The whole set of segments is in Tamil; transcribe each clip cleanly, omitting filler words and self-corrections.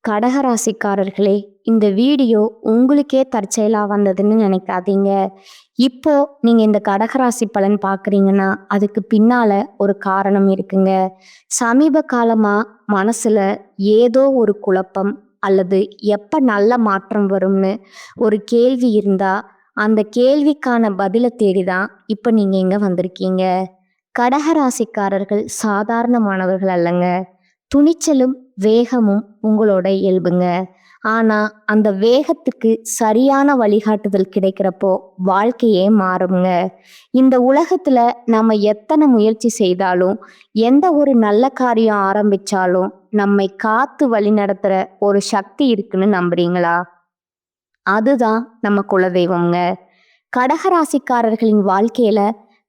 கடகராசிக்காரர்களே, இந்த வீடியோ உங்களுக்கே தற்செயலா வந்ததுன்னு நினைக்காதீங்க. இப்போ நீங்க இந்த கடகராசி பலன் பார்க்குறீங்கன்னா, அதுக்கு பின்னால ஒரு காரணம் இருக்குங்க. சமீப காலமா மனசுல ஏதோ ஒரு குழப்பம் அல்லது எப்ப நல்ல மாற்றம் வரும்னு ஒரு கேள்வி இருந்தா, அந்த கேள்விக்கான பதில தேடி தான் இப்ப நீங்க இங்க வந்திருக்கீங்க. கடகராசிக்காரர்கள் சாதாரணமானவர்கள் அல்லங்க. துணிச்சலும் வேகமும் உங்களோட இயல்புங்க. ஆனா அந்த வேகத்துக்கு சரியான வழிகாட்டுதல் கிடைக்கிறப்போ வாழ்க்கையே மாறுங்க. இந்த உலகத்துல நம்ம எத்தனை முயற்சி செய்தாலும், எந்த ஒரு நல்ல காரியம் ஆரம்பிச்சாலும் நம்மை காத்து வழி நடத்துற ஒரு சக்தி இருக்குன்னு நம்புறீங்களா? அதுதான் நம்ம குலதெய்வம்ங்க. கடகராசிக்காரர்களின் வாழ்க்கையில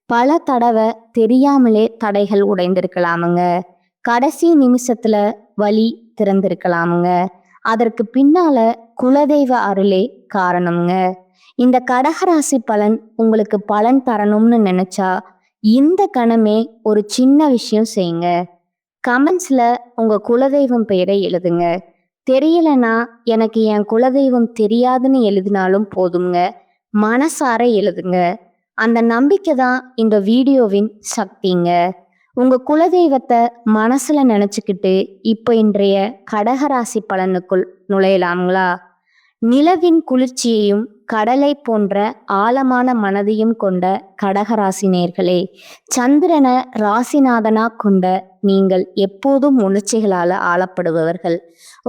பல தடவை தெரியாமலே தடைகள் உடைந்திருக்கலாமுங்க. கடைசி நிமிஷத்துல வழி திறந்திருக்கலாமுங்க. அதற்கு பின்னால குலதெய்வ அருளே காரணம்ங்க. இந்த கடகராசி பலன் உங்களுக்கு பலன் தரணும்னு நினைச்சா இந்த கணமே ஒரு சின்ன விஷயம் செய்யுங்க. கமெண்ட்ஸ்ல உங்க குலதெய்வம் பெயரை எழுதுங்க. தெரியலனா எனக்கு என் குலதெய்வம் தெரியாதுன்னு எழுதினாலும் போதுங்க. மனசார எழுதுங்க. அந்த நம்பிக்கை தான் இந்த வீடியோவின் சக்திங்க. உங்க குலதெய்வத்தை மனசுல நினைச்சுக்கிட்டு இப்போ இன்றைய கடகராசி பலனுக்குள் நுழையலாங்களா? நிலவின் குளிர்ச்சியையும் கடலை போன்ற ஆழமான மனதையும் கொண்ட கடகராசி நேர்களே, சந்திரனை ராசிநாதனா கொண்ட நீங்கள் எப்போதும் உணர்ச்சிகளால ஆளப்படுபவர்கள்.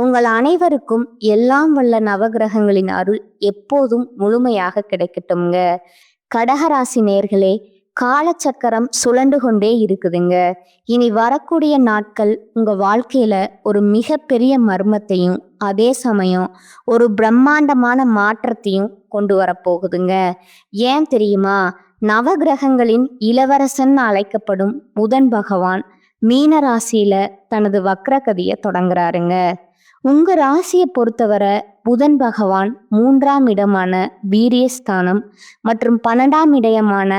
உங்கள் அனைவருக்கும் எல்லாம் வல்ல நவகிரகங்களின் அருள் எப்போதும் முழுமையாக கிடைக்கட்டும்ங்க. கடகராசி நேர்களே, காலச்சக்கரம் சுழண்டு கொண்டே இருக்குதுங்க. இனி வரக்கூடிய நாட்கள் உங்க வாழ்க்கையில ஒரு மிகப்பெரிய மர்மத்தையும் அதே சமயம் ஒரு பிரம்மாண்டமான மாற்றத்தையும் கொண்டு வரப்போகுதுங்க. ஏன் தெரியுமா? நவகிரகங்களின் இளவரசன் அழைக்கப்படும் புதன் பகவான் மீன ராசியில தனது வக்ரகதியை தொடங்குறாருங்க. உங்க ராசியை பொறுத்தவரை புதன் பகவான் 3ஆம் இடமான வீரியஸ்தானம் மற்றும் 12ஆம் இடமான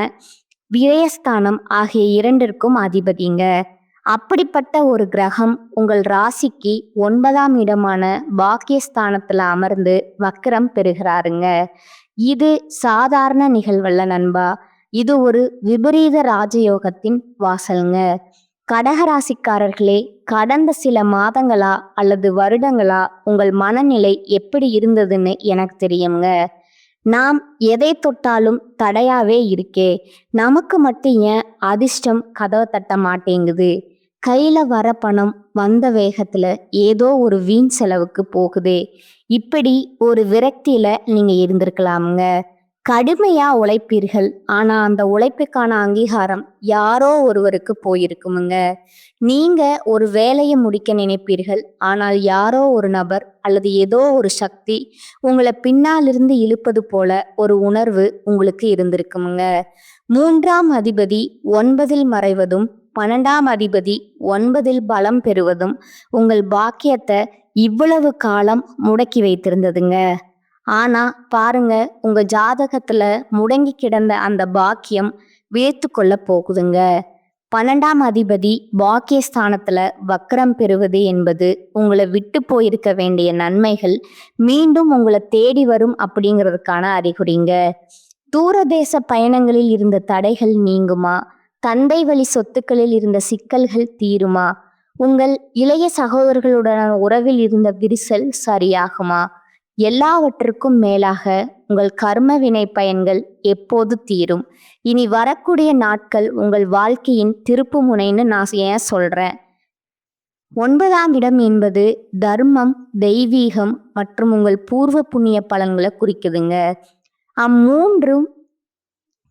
விரயஸ்தானம் ஆகிய இரண்டிற்கும் அதிபதிங்க. அப்படிப்பட்ட ஒரு கிரகம் உங்கள் ராசிக்கு 9ஆம் இடமான பாக்கியஸ்தானத்துல அமர்ந்து வக்ரம் பெறுகிறாருங்க. இது சாதாரண நிகழ்வல்ல நண்பா. இது ஒரு விபரீத ராஜயோகத்தின் வாசல்ங்க. கடகராசிக்காரர்களே, கடந்த சில மாதங்களா அல்லது வருடங்களா உங்கள் மனநிலை எப்படி இருந்ததுன்னு எனக்கு தெரியுங்க. நாம் எதை தொட்டாலும் தடையாவே இருக்கே, நமக்கு மட்டும் ஏன் அதிர்ஷ்டம் கதவை தட்ட மாட்டேங்குது, கையில வர பணம் வந்த வேகத்துல ஏதோ ஒரு வீண் செலவுக்கு போகுதே, இப்படி ஒரு விரக்தியில நீங்க இருந்திருக்கலாமுங்க. கடுமையா உழைப்பீர்கள், ஆனா அந்த உழைப்புக்கான அங்கீகாரம் யாரோ ஒருவருக்கு போயிருக்குமுங்க. நீங்க ஒரு வேலையை முடிக்க நினைப்பீர்கள், ஆனால் யாரோ ஒரு நபர் அல்லது ஏதோ ஒரு சக்தி உங்களை பின்னாலிருந்து இழுப்பது போல ஒரு உணர்வு உங்களுக்கு இருந்திருக்குமுங்க. 3ஆம் அதிபதி 9இல் மறைவதும் 12ஆம் அதிபதி 9இல் பலம் பெறுவதும் உங்கள் பாக்கியத்தை இவ்வளவு காலம் முடக்கி வைத்திருந்ததுங்க. ஆனா பாருங்க, உங்க ஜாதகத்துல முடங்கி கிடந்த அந்த பாக்கியம் வேத்து கொள்ள போகுதுங்க. 12ஆம் அதிபதி பாக்கியஸ்தானத்துல வக்ரம் பெறுவது என்பது உங்களை விட்டு போயிருக்க வேண்டிய நன்மைகள் மீண்டும் உங்களை தேடி வரும் அப்படிங்கிறதுக்கான அறிகுறிங்க. தூரதேச பயணங்களில் இருந்த தடைகள் நீங்குமா? தந்தை வழி சொத்துக்களில் இருந்த சிக்கல்கள் தீருமா? உங்கள் இளைய சகோதரர்களுடனான உறவில் இருந்த விரிசல் சரியாகுமா? எல்லாவற்றுக்கும் மேலாக உங்கள் கர்ம வினை பயன்கள் எப்போது தீரும்? இனி வரக்கூடிய நாட்கள் உங்கள் வாழ்க்கையின் திருப்பு முனைன்னு நான் ஏன் சொல்றேன்? 9ஆம் இடம் என்பது தர்மம், தெய்வீகம் மற்றும் உங்கள் பூர்வ புண்ணிய பலன்களை குறிக்குதுங்க. அம்மூன்றும்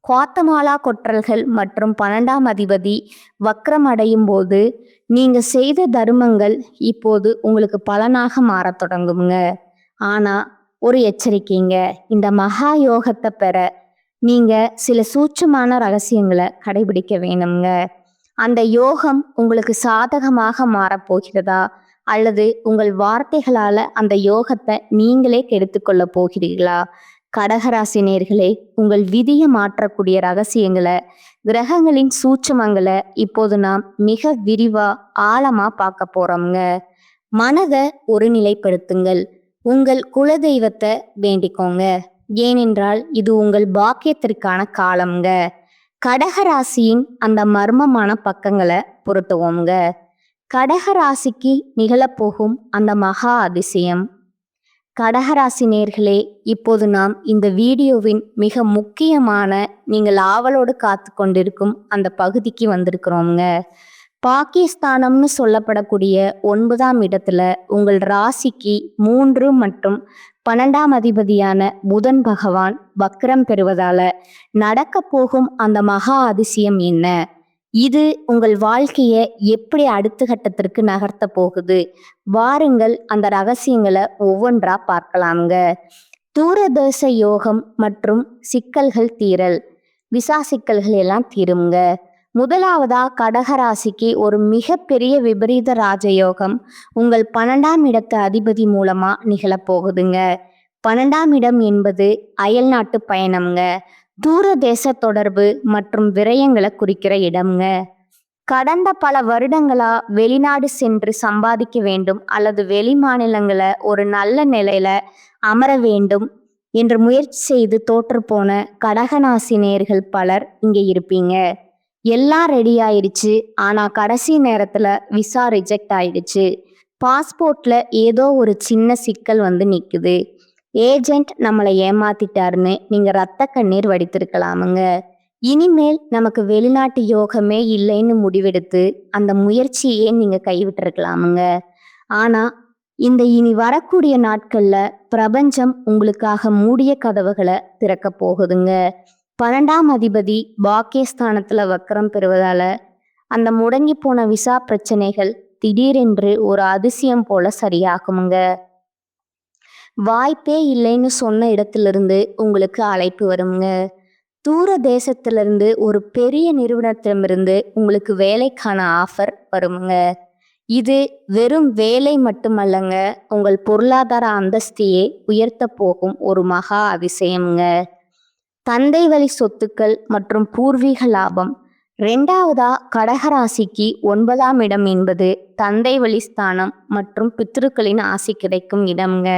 குவாத்தமாலா கொற்றல்கள் மற்றும் 12ஆம் அதிபதி வக்ரம் அடையும் போது நீங்க செய்த தர்மங்கள் இப்போது உங்களுக்கு பலனாக மாறத் தொடங்குங்க. ஆனா ஒரு எச்சரிக்கைங்க, இந்த மகா யோகத்தை பெற நீங்க சில சூட்சமான ரகசியங்களை கடைபிடிக்க வேணுங்க. அந்த யோகம் உங்களுக்கு சாதகமாக மாறப்போகிறதா அல்லது உங்கள் வார்த்தைகளால அந்த யோகத்தை நீங்களே கெடுத்துக்கொள்ள போகிறீர்களா? கடகராசி நேர்களே, உங்கள் விதியை மாற்றக்கூடிய ரகசியங்களை, கிரகங்களின் சூட்சமங்களை இப்போது நாம் மிக விரிவா ஆழமா பார்க்க போறோம்ங்க. மனதை ஒருநிலைப்படுத்துங்கள். உங்கள் குலதெய்வத்தை வேண்டிக்கோங்க. ஏனென்றால் இது உங்கள் பாக்கியத்திற்கான காலம்ங்க. கடகராசியின் அந்த மர்மமான பக்கங்களை புரட்டுவோங்க. கடகராசிக்கு நிகழப்போகும் அந்த மகா அதிசயம். கடகராசி நேர்களே, இப்போது நாம் இந்த வீடியோவின் மிக முக்கியமான, நீங்கள் ஆவலோடு காத்து கொண்டிருக்கும் அந்த பகுதிக்கு வந்திருக்கிறோங்க. பாகிஸ்தானம்னு சொல்லப்படக்கூடிய 9ஆம் இடத்துல உங்கள் ராசிக்கு 3 மற்றும் 12ஆம் அதிபதியான புதன் பகவான் வக்ரம் பெறுவதால நடக்க போகும் அந்த மகா அதிசயம் என்ன? இது உங்கள் வாழ்க்கையை எப்படி அடுத்த கட்டத்திற்கு நகர்த்த போகுது? வாருங்கள் அந்த ரகசியங்களை ஒவ்வொன்றா பார்க்கலாங்க. தூரதேச யோகம் மற்றும் சிக்கல்கள் தீரல். விசா சிக்கல்கள் எல்லாம் தீருங்க. முதலாவதா கடகராசிக்கு ஒரு மிகப்பெரிய விபரீத ராஜயோகம் உங்கள் 12ஆம் இடத்து அதிபதி மூலமா நிகழப்போகுதுங்க. 12ஆம் இடம் என்பது அயல் நாட்டு பயணம்ங்க. தூரதேச தொடர்பு மற்றும் விரயங்களை குறிக்கிற இடம்ங்க. கடந்த பல வருடங்களா வெளிநாடு சென்று சம்பாதிக்க வேண்டும் அல்லது வெளி மாநிலங்களை ஒரு நல்ல நிலையில அமர வேண்டும் என்று முயற்சி செய்து தோற்று போன கடகராசி நேயர்கள் பலர் இங்கே இருப்பீங்க. எல்லாம் ரெடி ஆயிடுச்சு, ஆனா கடைசி நேரத்துல விசா ரிஜெக்ட் ஆயிடுச்சு. பாஸ்போர்ட்ல ஏதோ ஒரு சின்ன சிக்கல் வந்து நிக்குது. ஏஜென்ட் நம்மளை ஏமாத்திட்டாருன்னு நீங்க ரத்த கண்ணீர் வடித்திருக்கலாமுங்க. இனிமேல் நமக்கு வெளிநாட்டு யோகமே இல்லைன்னு முடிவெடுத்து அந்த முயற்சியே நீங்க கைவிட்டிருக்கலாமுங்க. ஆனா இந்த இனி வரக்கூடிய நாட்கள்ல பிரபஞ்சம் உங்களுக்காக மூடிய கதவுகளை திறக்க போகுதுங்க. 12ஆம் அதிபதி பாக்கியஸ்தானத்துல வக்ரம் பெறுவதால அந்த முடங்கி போன விசா பிரச்சனைகள் திடீரென்று ஒரு அதிசயம் போல சரியாகுமுங்க. வாய்ப்பே இல்லைன்னு சொன்ன இடத்திலிருந்து உங்களுக்கு அழைப்பு வருங்க. தூர தேசத்திலிருந்து ஒரு பெரிய நிறுவனத்திடமிருந்து உங்களுக்கு வேலைக்கான ஆஃபர் வருங்க. இது வெறும் வேலை மட்டுமல்லங்க, உங்கள் பொருளாதார அந்தஸ்தையே உயர்த்த போகும் ஒரு மகா அதிசயம்ங்க. தந்தை வழி சொத்துக்கள் மற்றும் பூர்வீக லாபம். 2வதா கடகராசிக்கு 9ஆம் இடம் என்பது தந்தை வழி ஸ்தானம் மற்றும் பித்ருக்களின் ஆசி கிடைக்கும் இடம்ங்க.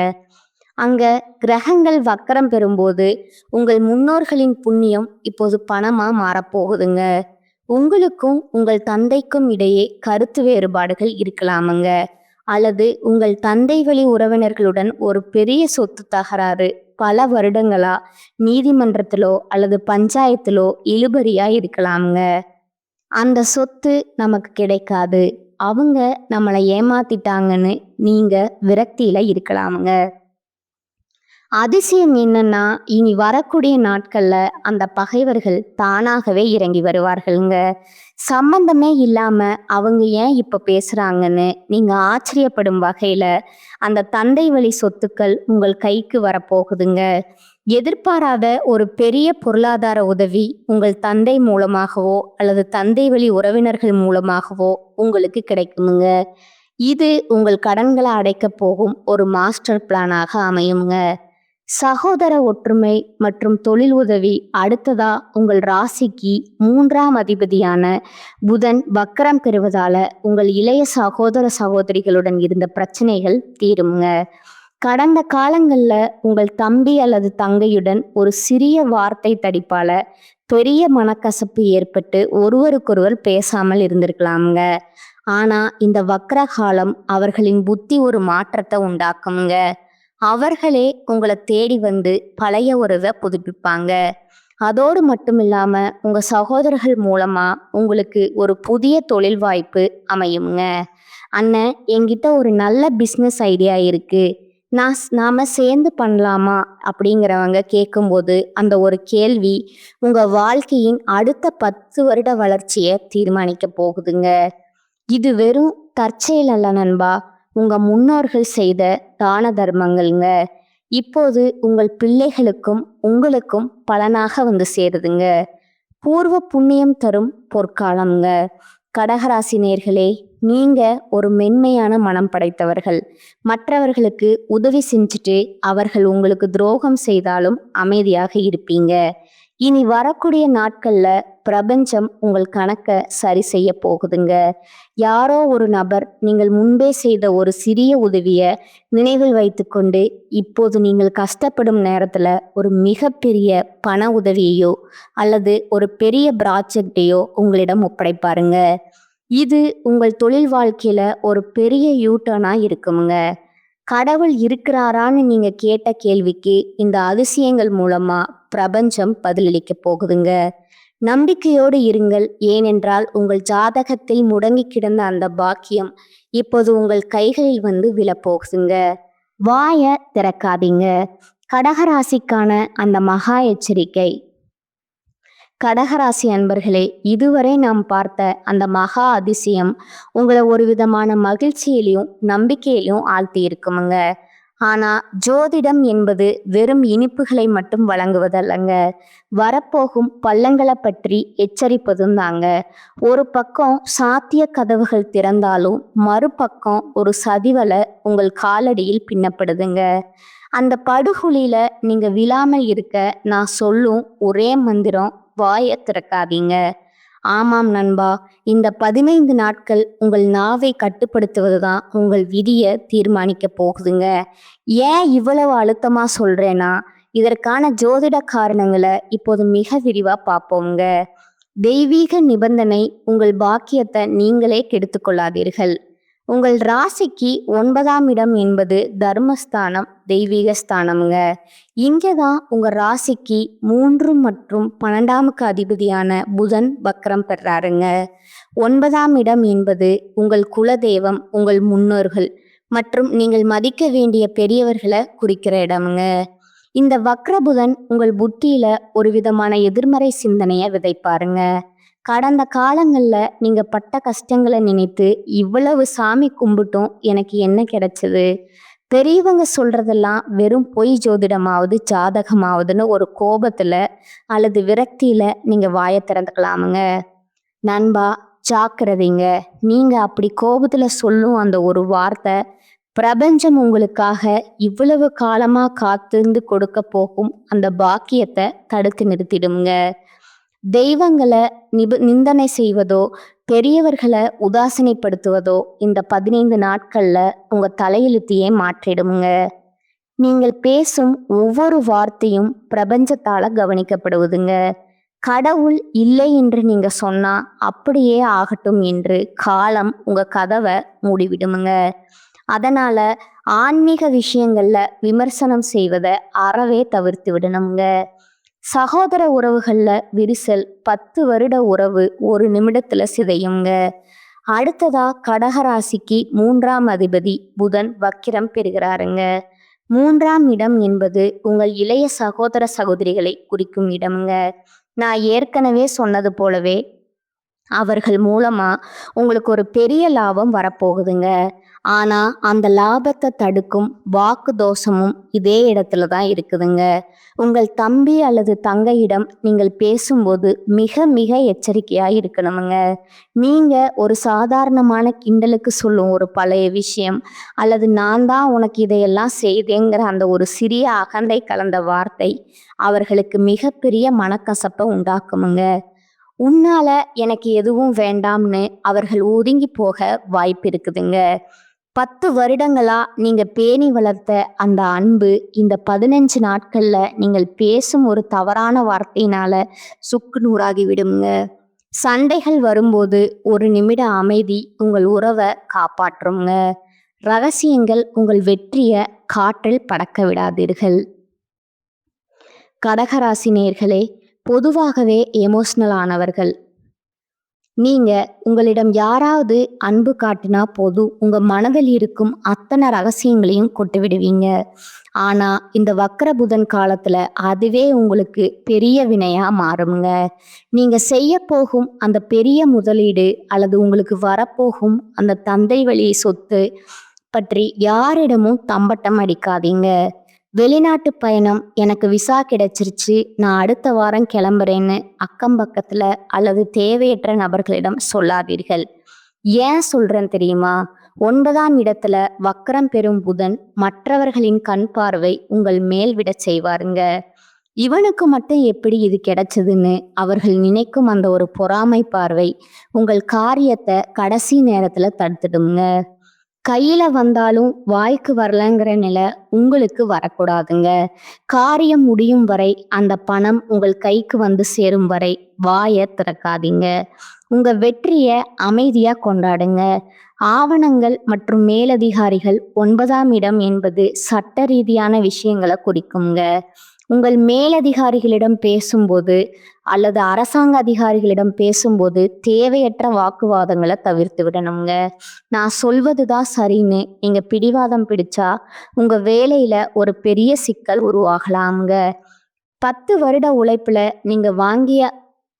அங்க கிரகங்கள் வக்கரம் பெறும்போது உங்கள் முன்னோர்களின் புண்ணியம் இப்போது பணமா மாறப்போகுதுங்க. உங்களுக்கும் உங்கள் தந்தைக்கும் இடையே கருத்து வேறுபாடுகள் இருக்கலாமுங்க. அல்லது உங்கள் தந்தை வழி உறவினர்களுடன் ஒரு பெரிய சொத்து தகராறு பல வருடங்களா நீதிமன்றத்திலோ அல்லது பஞ்சாயத்திலோ இழுபறியா இருக்கலாமுங்க. அந்த சொத்து நமக்கு கிடைக்காது, அவங்க நம்மளை ஏமாத்திட்டாங்கன்னு நீங்க விரக்தியில இருக்கலாமுங்க. அதிசயம் என்னன்னா, இனி வரக்கூடிய நாட்கள்ல அந்த பகைவர்கள் தானாகவே இறங்கி வருவார்கள்ங்க. சம்பந்தமே இல்லாம அவங்க ஏன் இப்ப பேசுறாங்கன்னு நீங்க ஆச்சரியப்படும் வகையில அந்த தந்தை வழி சொத்துக்கள் உங்கள் கைக்கு வரப்போகுதுங்க. எதிர்பாராத ஒரு பெரிய பொருளாதார உதவி உங்கள் தந்தை மூலமாகவோ அல்லது தந்தை வழி உறவினர்கள் மூலமாகவோ உங்களுக்கு கிடைக்குமுங்க. இது உங்கள் கடன்களை அடைக்க போகும் ஒரு மாஸ்டர் பிளானாக அமையுங்க. சகோதர ஒற்றுமை மற்றும் தொழில் உதவி. அடுத்ததா உங்கள் ராசிக்கு 3ஆம் அதிபதியான புதன் வக்கரம் பெறுவதால உங்கள் இளைய சகோதர சகோதரிகளுடன் இருந்த பிரச்சனைகள் தீருங்க. கடந்த காலங்கள்ல உங்கள் தம்பி அல்லது தங்கையுடன் ஒரு சிறிய வார்த்தை தடிப்பால பெரிய மனக்கசப்பு ஏற்பட்டு ஒருவருக்கொருவர் பேசாமல் இருந்திருக்கலாமுங்க. ஆனா இந்த வக்ர காலம் அவர்களின் புத்தி ஒரு மாற்றத்தை உண்டாக்குங்க. அவர்களே உங்களை தேடி வந்து பழைய உறவை புதுப்பிப்பாங்க. அதோடு மட்டும் இல்லாம உங்க சகோதரர்கள் மூலமா உங்களுக்கு ஒரு புதிய தொழில் வாய்ப்பு அமையுங்க. அண்ணன், என்கிட்ட ஒரு நல்ல பிஸ்னஸ் ஐடியா இருக்கு, நாம சேர்ந்து பண்ணலாமா அப்படிங்கிறவங்க கேட்கும்போது அந்த ஒரு கேள்வி உங்க வாழ்க்கையின் அடுத்த 10 வருட வளர்ச்சியை தீர்மானிக்க போகுதுங்க. இது வெறும் தற்செயல் அல்ல நண்பா, உங்க முன்னோர்கள் செய்த தான தர்மங்கள்ங்க இப்போது உங்கள் பிள்ளைகளுக்கும் உங்களுக்கும் பலனாக வந்து சேருதுங்க. பூர்வ புண்ணியம் தரும் பொற்காலம்ங்க. கடகராசி நேர்களே, நீங்க ஒரு மென்மையான மனம் படைத்தவர்கள். மற்றவர்களுக்கு உதவி செஞ்சுட்டு அவர்கள் உங்களுக்கு துரோகம் செய்தாலும் அமைதியாக இருப்பீங்க. இனி வரக்கூடிய நாட்கள்ல பிரபஞ்சம் உங்கள் கணக்க சரி செய்ய போகுதுங்க. யாரோ ஒரு நபர் நீங்கள் முன்பே செய்த ஒரு சிறிய உதவிய நினைவில் வைத்துக்கொண்டு இப்போது நீங்கள் கஷ்டப்படும் நேரத்துல ஒரு மிகப்பெரிய பண உதவியையோ அல்லது ஒரு பெரிய ப்ராஜெக்டையோ உங்களிடம் ஒப்படைப்பாருங்க. இது உங்கள் தொழில் வாழ்க்கையில ஒரு பெரிய யூட்டர்னா இருக்குமுங்க. கடவுள் இருக்கிறாரான்னு நீங்க கேட்ட கேள்விக்கு இந்த அதிசயங்கள் மூலமா பிரபஞ்சம் பதிலளிக்க போகுதுங்க. நம்பிக்கையோடு இருங்கள், ஏனென்றால் உங்கள் ஜாதகத்தில் முடங்கி கிடந்த அந்த பாக்கியம் இப்போது உங்கள் கைகளில் வந்து விழப்போகுதுங்க. வாய திறக்காதீங்க. கடகராசிக்கான அந்த மகா எச்சரிக்கை. கடகராசி அன்பர்களே, இதுவரை நாம் பார்த்த அந்த மகா அதிசயம் உங்களை ஒரு விதமான மகிழ்ச்சியிலையும் நம்பிக்கையிலையும் ஆழ்த்தி இருக்குமுங்க. ஆனா ஜோதிடம் என்பது வெறும் இனிப்புகளை மட்டும் வழங்குவதல்லங்க, வரப்போகும் பள்ளங்களை பற்றி எச்சரிப்பதும் தாங்க. ஒரு பக்கம் சாத்திய கதவுகள் திறந்தாலும் மறுபக்கம் ஒரு சதிவலை உங்கள் காலடியில் பின்னப்படுதுங்க. அந்த படுகுழியில நீங்க விழாமல் இருக்க நான் சொல்லும் ஒரே மந்திரம், வாயை திறக்காதீங்க. ஆமாம் நண்பா, இந்த 15 நாட்கள் உங்கள் நாவை கட்டுப்படுத்துவது தான் உங்கள் விதியை தீர்மானிக்க போகுதுங்க. ஏன் இவ்வளவு அழுத்தமா சொல்றேன்னா, இதற்கான ஜோதிட காரணங்களை இப்போது மிக விரிவா பார்ப்போங்க. தெய்வீக நிபந்தனை, உங்கள் பாக்கியத்தை நீங்களே கெடுத்து கொள்ளாதீர்கள். உங்கள் ராசிக்கு 9ஆம் இடம் என்பது தர்மஸ்தானம், தெய்வீக ஸ்தானம்ங்க. இங்கதான் உங்க ராசிக்கு 3 மற்றும் 12ஆமுக்கு அதிபதியான புதன் வக்ரம் பெறாருங்க. 9ஆம் இடம் என்பது உங்கள் குலதெய்வம், உங்கள் முன்னோர்கள் மற்றும் நீங்கள் மதிக்க வேண்டிய பெரியவர்களை குறிக்கிற இடம்ங்க. இந்த வக்ர புதன் உங்கள் புத்தியில ஒரு விதமான எதிர்மறை சிந்தனையை விதைப்பாருங்க. கடந்த காலங்கள்ல நீங்க பட்ட கஷ்டங்களை நினைத்து இவ்வளவு சாமி கும்பிட்டும் எனக்கு என்ன கிடைச்சது, பெரியவங்க சொல்றதெல்லாம் வெறும் பொய் ஜோதிடமாவது ஜாதகமாவதுன்னு ஒரு கோபத்துல அல்லது விரக்தியில நீங்க வாயை திறந்துக்கலாமுங்க. நண்பா, ஜாக்கிரதைங்க. நீங்க அப்படி கோபத்துல சொல்லும் அந்த ஒரு வார்த்தை பிரபஞ்சம் உங்களுக்காக இவ்வளவு காலமா காத்திருந்து கொடுக்க போகும் அந்த பாக்கியத்தை தடுத்து நிறுத்திடுங்க. தெய்வங்களை நிந்தனை செய்வதோ பெரியவர்களை உதாசனைப்படுத்துவதோ இந்த 15 நாட்கள்ல உங்க தலையெழுத்தையே மாற்றிடுங்க. நீங்கள் பேசும் ஒவ்வொரு வார்த்தையும் பிரபஞ்சத்தால கவனிக்கப்படுவதுங்க. கடவுள் இல்லை என்று நீங்க சொன்னா அப்படியே ஆகட்டும் என்று காலம் உங்க கதவை மூடிவிடுமுங்க. அதனால ஆன்மீக விஷயங்கள்ல விமர்சனம் செய்வதை அறவே தவிர்த்து விடணுங்க. சகோதர உறவுகள்ல விரிசல் 10 வருட உறவு ஒரு நிமிடத்துல சிதையுங்க. அடுத்ததா கடகராசிக்கு 3ஆம் அதிபதி புதன் வக்கிரம் பெறுகிறாருங்க. 3ஆம் இடம் என்பது உங்கள் இளைய சகோதர சகோதரிகளை குறிக்கும் இடம்ங்க. நான் ஏற்கனவே சொன்னது போலவே அவர்கள் மூலமா உங்களுக்கு ஒரு பெரிய லாபம் வரப்போகுதுங்க. ஆனா அந்த லாபத்தை தடுக்கும் வாக்கு தோஷமும் இதே இடத்துல தான் இருக்குதுங்க. உங்கள் தம்பி அல்லது தங்கையிடம் நீங்கள் பேசும்போது மிக மிக எச்சரிக்கையா இருக்கணுமுங்க. நீங்க ஒரு சாதாரணமான கிண்டலுக்கு சொல்லும் ஒரு பழைய விஷயம் அல்லது நான் தான் உனக்கு இதையெல்லாம் செய்தேங்கிற அந்த ஒரு சிறிய அகந்தை கலந்த வார்த்தை அவர்களுக்கு மிகப்பெரிய மனக்கசப்பை உண்டாக்குமுங்க. உன்னால எனக்கு எதுவும் வேண்டாம்னு அவர்கள் ஒதுங்கி போக வாய்ப்பு இருக்குதுங்க. 10 வருடங்களா நீங்க பேணி வளர்த்த அந்த அன்பு இந்த 15 நாட்கள்ல நீங்கள் பேசும் ஒரு தவறான வார்த்தையினால சுக்கு நூறாகி விடுங்க. சண்டைகள் வரும்போது ஒரு நிமிட அமைதி உங்கள் உறவை காப்பாற்றுங்க. ரகசியங்கள் உங்கள் வெற்றியை காற்றில் பறக்க விடாதீர்கள். கடகராசி நேயர்களே, பொதுவாகவே எமோஷனல் ஆனவர்கள். நீங்க உங்களிடம் யாராவது அன்பு காட்டினா போதும் உங்க மனதில் இருக்கும் அத்தனை ரகசியங்களையும் கொட்டு விடுவீங்க. ஆனா இந்த வக்ர புதன் காலத்துல அதுவே உங்களுக்கு பெரிய வினையா மாறுங்க. நீங்க செய்ய போகும் அந்த பெரிய முதலீடு அல்லது உங்களுக்கு வரப்போகும் அந்த தந்தை வழி சொத்து பற்றி யாரிடமும் தம்பட்டம் அடிக்காதீங்க. வெளிநாட்டு பயணம், எனக்கு விசா கிடைச்சிருச்சு, நான் அடுத்த வாரம் கிளம்புறேன்னு அக்கம் பக்கத்துல அல்லது தேவையற்ற நபர்களிடம் சொல்லாதீர்கள். ஏன் சொல்றேன் தெரியுமா? 9ஆம் இடத்துல வக்ரம் பெறும் புதன் மற்றவர்களின் கண் பார்வை உங்கள் மேல் விட செய்வாருங்க. இவனுக்கு மட்டும் எப்படி இது கிடைச்சதுன்னு அவர்கள் நினைக்கும் அந்த ஒரு பொறாமை பார்வை உங்கள் காரியத்தை கடைசி நேரத்துல தடுத்துடுங்க. கையில வந்தாலும் வாய்க்கு வரலங்கிற நிலை உங்களுக்கு வரக்கூடாதுங்க. காரியம் முடியும் வரை, அந்த பணம் உங்கள் கைக்கு வந்து சேரும் வரை வாயை திறக்காதீங்க. உங்க வெற்றிய அமைதியா கொண்டாடுங்க. ஆவணங்கள் மற்றும் மேலதிகாரிகள் 9ஆம் இடம் என்பது சட்ட ரீதியான விஷயங்களை குறிக்குங்க. உங்கள் மேலதிகாரிகளிடம் பேசும்போது அல்லது அரசாங்க அதிகாரிகளிடம் பேசும்போது தேவையற்ற வாக்குவாதங்களை தவிர்த்து விடணுங்க. நான் சொல்வதுதான் சரின்னு நீங்க பிடிவாதம் பிடிச்சா உங்க வேலையில ஒரு பெரிய சிக்கல் உருவாகலாம்ங்க. 10 வருட உழைப்புல நீங்க வாங்கிய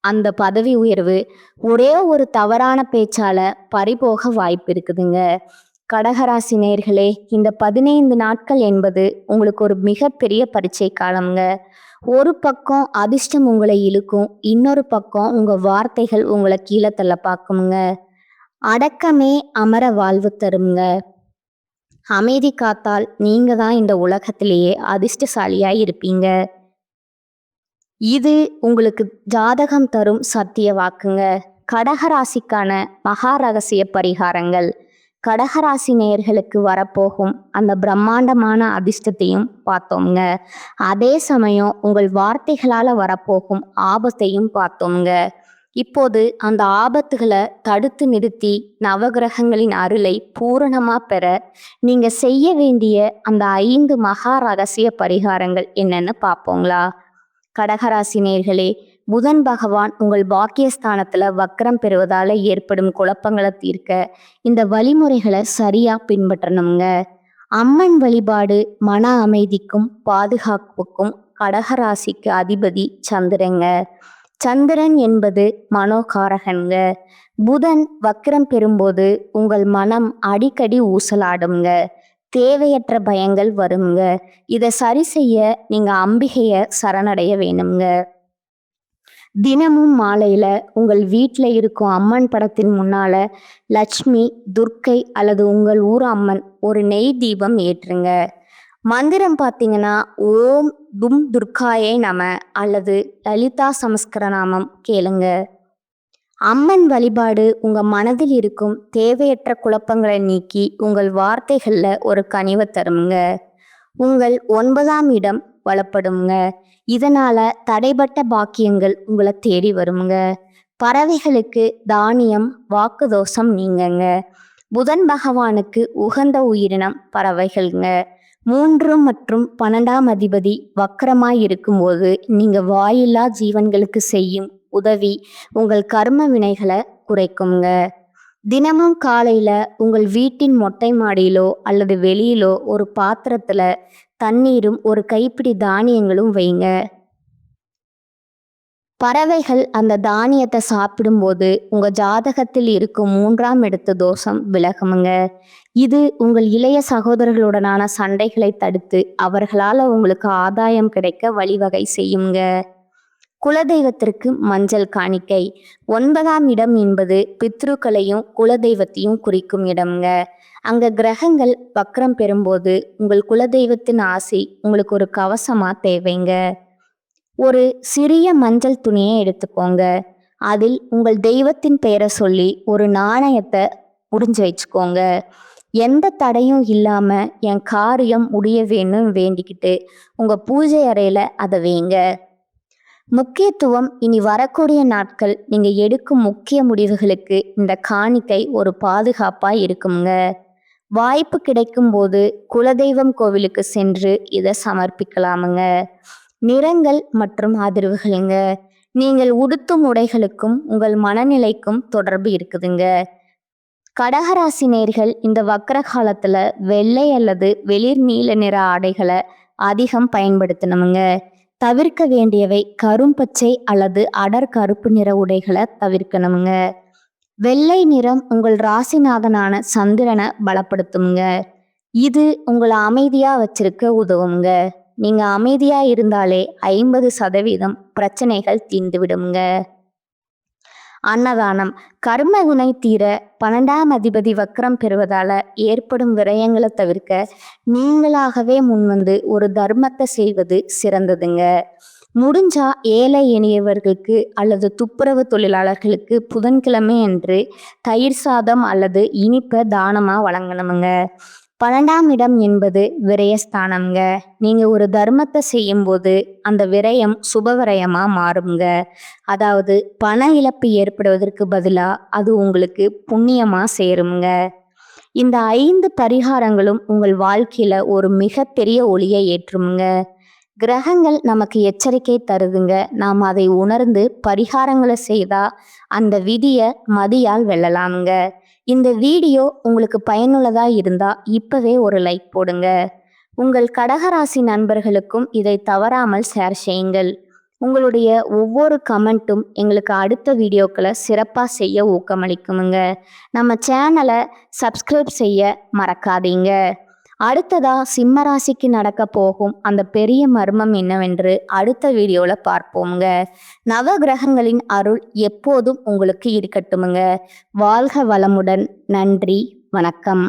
அந்த பதவி உயர்வு ஒரே ஒரு தவறான பேச்சால பறிபோக வாய்ப்பு இருக்குதுங்க. கடகராசி நேயர்களே, இந்த 15 நாட்கள் என்பது உங்களுக்கு ஒரு மிகப்பெரிய பரீட்சை காலம்ங்க. ஒரு பக்கம் அதிர்ஷ்டம் உங்களை இழுக்கும், இன்னொரு பக்கம் உங்க வார்த்தைகள் உங்களை கீழே தள்ள பார்க்குங்க. அடக்கமே அமர வாழ்வு தருங்க. அமைதி காத்தால் நீங்க தான் இந்த உலகத்திலேயே அதிர்ஷ்டசாலியாய் இருப்பீங்க. இது உங்களுக்கு ஜாதகம் தரும் சத்திய வாக்குங்க. கடகராசிக்கான மகா ரகசிய பரிகாரங்கள். கடகராசி நேயர்களுக்கு வரப்போகும் அந்த பிரம்மாண்டமான அதிர்ஷ்டத்தையும் பார்த்தோம்ங்க. அதே சமயம் உங்கள் வார்த்தைகளால வரப்போகும் ஆபத்தையும் பார்த்தோம்ங்க. இப்போது அந்த ஆபத்துகளை தடுத்து நிறுத்தி நவகிரகங்களின் அருளை பூரணமா பெற நீங்க செய்ய வேண்டிய அந்த 5 மகா ரகசிய பரிகாரங்கள் என்னன்னு பார்ப்போங்களா? கடகராசி நேயர்களே, புதன் பகவான் உங்கள் பாக்கியஸ்தானத்துல வக்ரம் பெறுவதால ஏற்படும் குழப்பங்களை தீர்க்க இந்த வழிமுறைகளை சரியா பின்பற்றணுங்க. அம்மன் வழிபாடு மன அமைதிக்கும் பாதுகாப்புக்கும். கடகராசிக்கு அதிபதி சந்திரங்க. சந்திரன் என்பது மனோகாரகங்க. புதன் வக்ரம் பெறும்போது உங்கள் மனம் அடிக்கடி ஊசலாடுங்க. தேவையற்ற பயங்கள் வருங்க. இதை சரி செய்ய நீங்க அம்பிகைய சரணடைய வேணுங்க. தினமும் மாலையில உங்கள் வீட்டில் இருக்கும் அம்மன் படத்தின் முன்னால லட்சுமி, துர்க்கை அல்லது உங்கள் ஊர் அம்மன் ஒரு நெய் தீபம் ஏற்றுங்க. மந்திரம் பார்த்தீங்கன்னா ஓம் தும் துர்காயே நம அல்லது லலிதா சமஸ்கரநாமம் கேளுங்க. அம்மன் வழிபாடு உங்க மனதில் இருக்கும் தேவையற்ற குழப்பங்களை நீக்கி உங்கள் வார்த்தைகள்ல ஒரு கனிவை தருங்க. உங்கள் 9ஆம் இடம் வளப்படுங்க. இதனால தடைபட்ட பாக்கியங்கள் உங்களை தேடி வருங்க. பறவைகளுக்கு தானியம், வாக்கு தோஷம் நீங்கங்க. புதன் பகவானுக்கு உகந்த உயிரினம் பறவைகள்ங்க. 3 மற்றும் 12ஆம் அதிபதி வக்கரமாய் இருக்கும்போது நீங்க வாயில்லா ஜீவன்களுக்கு செய்யும் உதவி உங்கள் கர்ம வினைகளை குறைக்குங்க. தினமும் காலையில உங்கள் வீட்டின் மொட்டை மாடியிலோ அல்லது வெளியிலோ ஒரு பாத்திரத்துல தண்ணீரும் ஒரு கைப்பிடி தானியங்களும் வைங்க. பறவைகள் அந்த தானியத்தை சாப்பிடும்போது உங்க ஜாதகத்தில் இருக்கும் 3ஆம் இடத்து தோஷம் விலகுமுங்க. இது உங்கள் இளைய சகோதரர்களுடனான சண்டைகளை தடுத்து அவர்களால் உங்களுக்கு ஆதாயம் கிடைக்க வழிவகை செய்யுங்க. குலதெய்வத்திற்கு மஞ்சள் காணிக்கை. 9ஆம் இடம் என்பது பித்ருக்களையும் குலதெய்வத்தையும் குறிக்கும் இடம்ங்க. அங்க கிரகங்கள் வக்ரம் பெறும்போது உங்கள் குலதெய்வத்தின் ஆசை உங்களுக்கு ஒரு கவசமா தேவைங்க. ஒரு சிறிய மஞ்சள் துணியை எடுத்துக்கோங்க. அதில் உங்கள் தெய்வத்தின் பெயரை சொல்லி ஒரு நாணயத்தை முடிஞ்சு வச்சுக்கோங்க. எந்த தடையும் இல்லாம என் காரியம் முடிய வேணும்னு வேண்டிக்கிட்டு உங்க பூஜை அறையில அதை வைங்க. முக்கியத்துவம். இனி வரக்கூடிய நாட்கள் நீங்க எடுக்கும் முக்கிய முடிவுகளுக்கு இந்த காணிக்கை ஒரு பாதுகாப்பா இருக்குங்க. வாய்ப்பு கிடைக்கும் போது குலதெய்வம் கோவிலுக்கு சென்று இதை சமர்ப்பிக்கலாமுங்க. நிறங்கள் மற்றும் அதிர்வுகளுங்க. நீங்கள் உடுத்தும் உடைகளுக்கும் உங்கள் மனநிலைக்கும் தொடர்பு இருக்குதுங்க. கடகராசி நேயர்கள் இந்த வக்கர காலத்துல வெள்ளை அல்லது வெளிர் நீல நிற ஆடைகளை அதிகம் பயன்படுத்தணுங்க. தவிர்க்க வேண்டியவை கரும்பச்சை அல்லது அடர் கருப்பு நிற உடைகளை தவிர்க்கணுங்க. வெள்ளை நிறம் உங்கள் ராசிநாதனான சந்திரனை பலப்படுத்துங்க. இது உங்களை அமைதியா வச்சிருக்க உதவுங்க. நீங்க அமைதியா இருந்தாலே 50% பிரச்சனைகள் தீர்ந்துவிடுங்க. அன்னதானம். கர்ம வினை தீர 12ஆம் அதிபதி வக்ரம் பெறுவதால ஏற்படும் விரயங்களை தவிர்க்க நீங்களாகவே முன்வந்து ஒரு தர்மத்தை செய்வது சிறந்ததுங்க. முடிஞ்சா ஏழை எளியவர்களுக்கு அல்லது துப்புரவு தொழிலாளர்களுக்கு புதன்கிழமை அன்று தயிர் சாதம் அல்லது இனிப்பை தானமா வழங்கணுமுங்க. 12ஆம் இடம் என்பது விரயஸ்தானம்ங்க. நீங்க ஒரு தர்மத்தை செய்யும்போது அந்த விரயம் சுபவிரயமா மாறுங்க. அதாவது பண இழப்பு ஏற்படுவதற்கு பதிலா அது உங்களுக்கு புண்ணியமா சேருங்க. இந்த 5 பரிகாரங்களும் உங்கள் வாழ்க்கையில ஒரு மிகப்பெரிய ஒளியை ஏற்றுமுங்க. கிரகங்கள் நமக்கு எச்சரிக்கை தருதுங்க. நாம் அதை உணர்ந்து பரிகாரங்களை செய்தா அந்த விதியை மதியால் வெல்லலாமுங்க. இந்த வீடியோ உங்களுக்கு பயனுள்ளதா இருந்தா இப்பவே ஒரு லைக் போடுங்க. உங்கள் கடகராசி நண்பர்களுக்கும் இதை தவறாமல் ஷேர் செய்யுங்கள். உங்களுடைய ஒவ்வொரு கமெண்ட்டும் எங்களுக்கு அடுத்த வீடியோக்களை சிறப்பாக செய்ய ஊக்கமளிக்குமுங்க. நம்ம சேனலை சப்ஸ்கிரைப் செய்ய மறக்காதீங்க. அடுத்ததா சிம்ம ராசிக்கு நடக்க போகும் அந்த பெரிய மர்மம் என்னவென்று அடுத்த வீடியோல பார்ப்போங்க. நவ கிரகங்களின் அருள் எப்போதும் உங்களுக்கு இருக்கட்டுமுங்க. வாழ்க வளமுடன். நன்றி, வணக்கம்.